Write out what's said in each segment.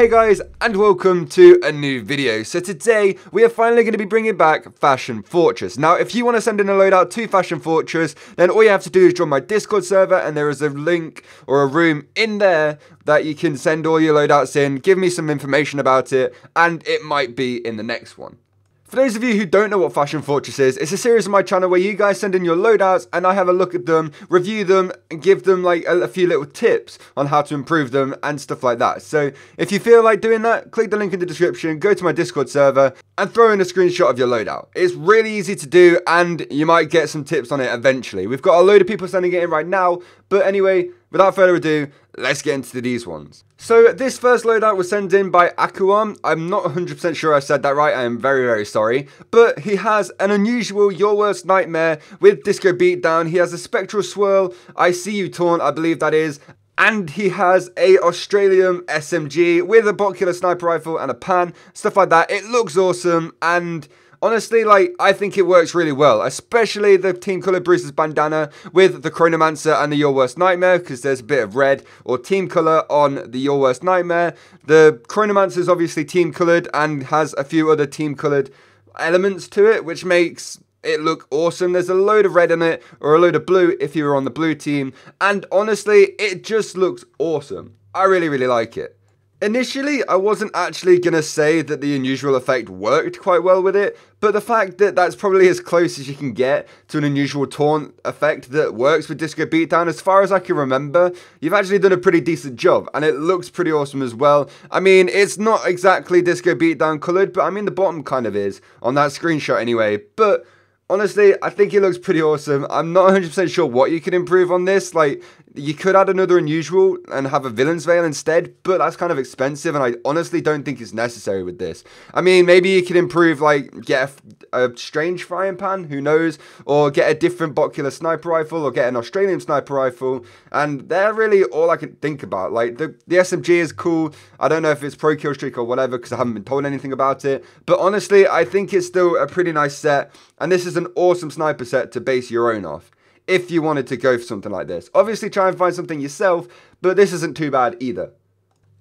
Hey guys, and welcome to a new video. So today, we are finally going to be bringing back Fashion Fortress. Now, if you want to send in a loadout to Fashion Fortress, then all you have to do is join my Discord server, and there is a link or a room in there that you can send all your loadouts in, give me some information about it, and it might be in the next one. For those of you who don't know what Fashion Fortress is, it's a series on my channel where you guys send in your loadouts and I have a look at them, review them, and give them like a few little tips on how to improve them and stuff like that. So if you feel like doing that, click the link in the description, go to my Discord server, and throw in a screenshot of your loadout. It's really easy to do, and you might get some tips on it eventually. We've got a load of people sending it in right now, but anyway, without further ado, let's get into these ones. So this first loadout was sent in by Akuam. I'm not 100% sure I said that right. I am very, very sorry. But he has an unusual Your Worst Nightmare with Disco Beatdown. He has a Spectral Swirl, I See You Taunt, I believe that is. And he has a Australian SMG with a Bocular Sniper Rifle and a pan, stuff like that. It looks awesome, and honestly, like, I think it works really well, especially the Team Colored Bruce's bandana with the Chronomancer and the Your Worst Nightmare, because there's a bit of red or team color on the Your Worst Nightmare. The Chronomancer is obviously team colored and has a few other team colored elements to it, which makes it look awesome. There's a load of red in it, or a load of blue if you were on the blue team, and honestly, it just looks awesome. I really, really like it. Initially, I wasn't actually going to say that the unusual effect worked quite well with it, but the fact that that's probably as close as you can get to an unusual taunt effect that works with Disco Beatdown, as far as I can remember, you've actually done a pretty decent job, and it looks pretty awesome as well. I mean, it's not exactly Disco Beatdown coloured, but I mean, the bottom kind of is, on that screenshot anyway, but honestly, I think it looks pretty awesome. I'm not 100% sure what you can improve on this. Like, you could add another unusual and have a Villain's Veil instead, but that's kind of expensive, and I honestly don't think it's necessary with this. I mean, maybe you could improve, like, get a strange frying pan, who knows, or get a different Bocular Sniper Rifle, or get an Australian Sniper Rifle, and they're really all I can think about. Like, the SMG is cool. I don't know if it's pro kill streak or whatever, because I haven't been told anything about it, but honestly, I think it's still a pretty nice set, and this is an awesome sniper set to base your own off, if you wanted to go for something like this. Obviously, try and find something yourself, but this isn't too bad either.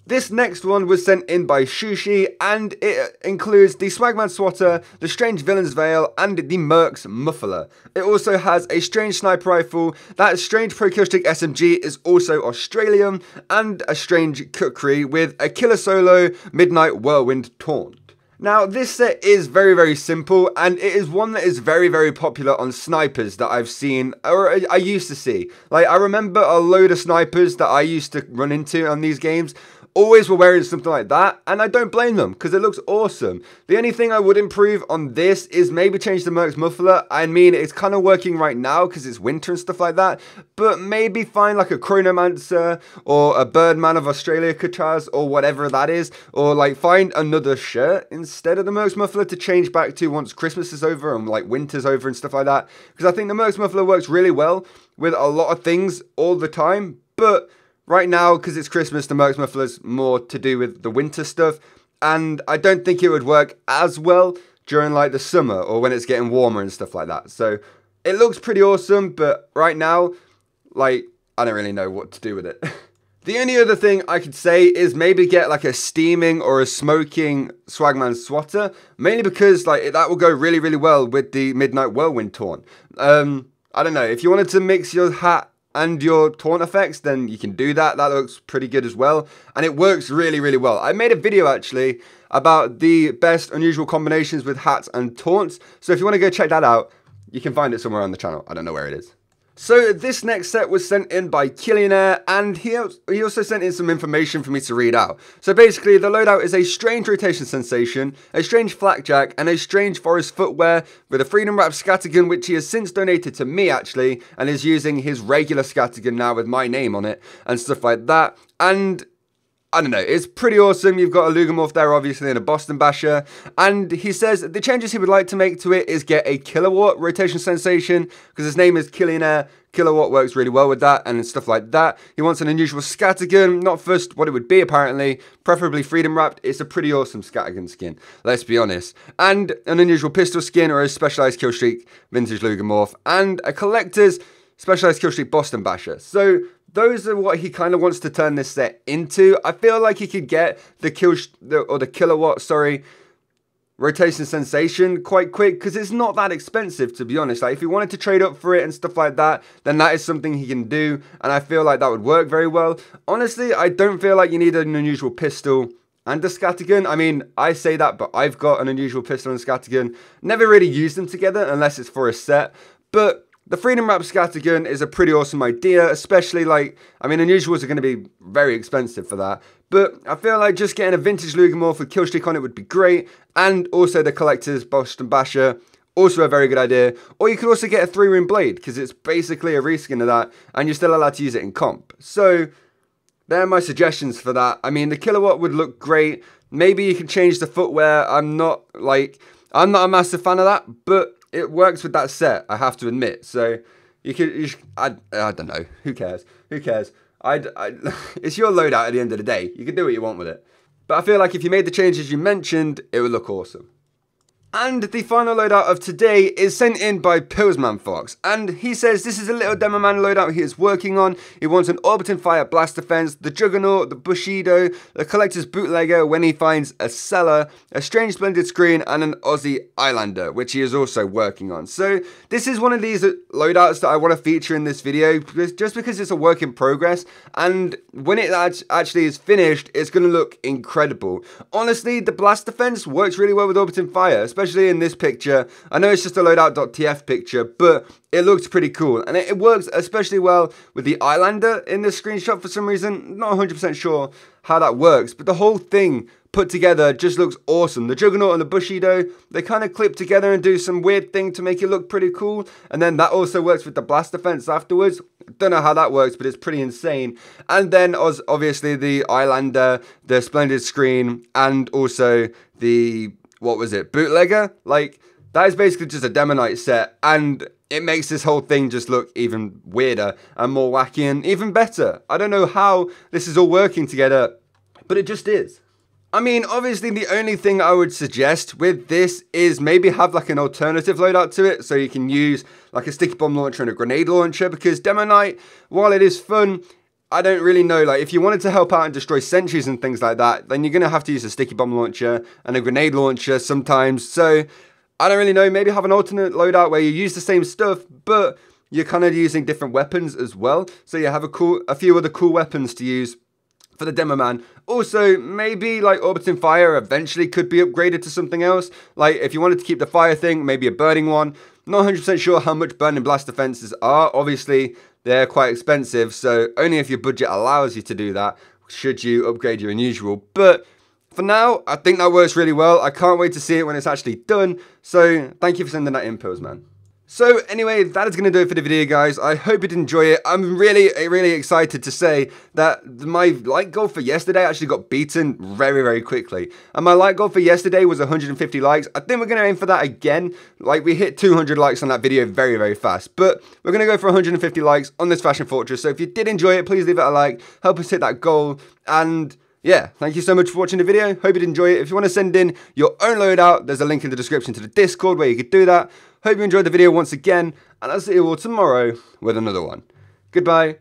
This next one was sent in by Shushi, and it includes the Swagman Swatter, the Strange Villain's Veil, and the Merc's Muffler. It also has a Strange Sniper Rifle, that Strange Pro Kill Streak SMG is also Australian, and a Strange Kukri with a Killer Solo Midnight Whirlwind Taunt. Now, this set is very, very simple, and it is one that is very, very popular on snipers that I've seen, or I used to see. Like, I remember a load of snipers that I used to run into on these games always were wearing something like that, and I don't blame them, because it looks awesome. The only thing I would improve on this is maybe change the Merc's Muffler. I mean, it's kind of working right now, because it's winter and stuff like that, but maybe find like a Chronomancer, or a Birdman of Australia Kachaz, or whatever that is, or like find another shirt instead of the Merc's Muffler to change back to once Christmas is over, and like winter's over and stuff like that, because I think the Merc's Muffler works really well with a lot of things all the time, but right now, because it's Christmas, the Merc's Muffler is more to do with the winter stuff, and I don't think it would work as well during like the summer or when it's getting warmer and stuff like that. So it looks pretty awesome, but right now, like, I don't really know what to do with it. The only other thing I could say is maybe get like a steaming or a smoking Swagman Swatter, mainly because like that will go really, really well with the Midnight Whirlwind Taunt. I don't know, if you wanted to mix your hat and your taunt effects, then you can do that. That looks pretty good as well, and it works really, really well. I made a video actually about the best unusual combinations with hats and taunts, so if you want to go check that out, you can find it somewhere on the channel. I don't know where it is. So this next set was sent in by Killionaire, and he also sent in some information for me to read out. So basically, the loadout is a strange rotation sensation, a strange flakjack, and a strange forest footwear with a freedom wrap scattergun, which he has since donated to me actually, and is using his regular scattergun now with my name on it and stuff like that. And I don't know, it's pretty awesome. You've got a Lugamorph there, obviously, and a Boston Basher. And he says the changes he would like to make to it is get a Kilowatt rotation sensation, because his name is Killionaire. Kilowatt works really well with that and stuff like that. He wants an unusual scattergun, not first what it would be apparently, preferably freedom wrapped. It's a pretty awesome scattergun skin, let's be honest. And an unusual pistol skin or a specialized killstreak vintage Lugamorph, and a collector's specialized killstreak Boston Basher. So those are what he kind of wants to turn this set into. I feel like he could get the kilowatt, rotation sensation quite quick, because it's not that expensive, to be honest. Like, if he wanted to trade up for it and stuff like that, then that is something he can do, and I feel like that would work very well. Honestly, I don't feel like you need an unusual pistol and a scattergun. I mean, I say that, but I've got an unusual pistol and scattergun. Never really used them together unless it's for a set, but the Freedom Wrap scattergun is a pretty awesome idea, especially like, I mean, unusuals are going to be very expensive for that, but I feel like just getting a vintage Lugermorph with killstreak on it would be great, and also the collector's Boston Basher, also a very good idea. Or you could also get a 3-ring blade, because it's basically a reskin of that, and you're still allowed to use it in comp. So there are my suggestions for that. I mean, the kilowatt would look great. Maybe you can change the footwear. I'm not a massive fan of that, but it works with that set, I have to admit. So I don't know. Who cares? Who cares? It's your loadout at the end of the day. You can do what you want with it. But I feel like if you made the changes you mentioned, it would look awesome. And the final loadout of today is sent in by Pillsman Fox, and he says this is a little demo man loadout he is working on. He wants an Orbiting Fire Blast Defense, the Juggernaut, the Bushido, the Collector's Bootlegger when he finds a Cellar, a Strange Splendid Screen, and an Aussie Islander, which he is also working on. So this is one of these loadouts that I want to feature in this video, just because it's a work in progress, and when it actually is finished, it's going to look incredible. Honestly, the Blast Defense works really well with Orbiting Fire, especially in this picture. I know it's just a loadout.tf picture, but it looks pretty cool. And it works especially well with the Islander in this screenshot for some reason. Not 100% sure how that works, but the whole thing put together just looks awesome. The Juggernaut and the Bushido, they kind of clip together and do some weird thing to make it look pretty cool. And then that also works with the Blast Defense afterwards. Don't know how that works, but it's pretty insane. And then obviously the Islander, the Splendid Screen, and also the, what was it, Bootlegger? Like, that is basically just a Demonite set, and it makes this whole thing just look even weirder and more wacky and even better. I don't know how this is all working together, but it just is. I mean, obviously the only thing I would suggest with this is maybe have like an alternative loadout to it, so you can use like a sticky bomb launcher and a grenade launcher, because Demonite, while it is fun, I don't really know, like, if you wanted to help out and destroy sentries and things like that, then you're going to have to use a sticky bomb launcher and a grenade launcher sometimes. So I don't really know, maybe have an alternate loadout where you use the same stuff, but you're kind of using different weapons as well. So you have a few other cool weapons to use for the demo man. Also, maybe like Orbiting Fire eventually could be upgraded to something else. Like, if you wanted to keep the fire thing, maybe a burning one. Not 100% sure how much burning blast defenses are. Obviously, they're quite expensive, so only if your budget allows you to do that should you upgrade your unusual. But for now, I think that works really well. I can't wait to see it when it's actually done. So thank you for sending that in, Pillsman. So anyway, that is going to do it for the video, guys. I hope you did enjoy it. I'm really excited to say that my like goal for yesterday actually got beaten very, very quickly. And my like goal for yesterday was 150 likes. I think we're going to aim for that again. Like, we hit 200 likes on that video very, very fast. But we're going to go for 150 likes on this Fashion Fortress. So if you did enjoy it, please leave it a like. Help us hit that goal. And yeah, thank you so much for watching the video. Hope you did enjoy it. If you want to send in your own loadout, there's a link in the description to the Discord where you could do that. Hope you enjoyed the video once again, and I'll see you all tomorrow with another one. Goodbye.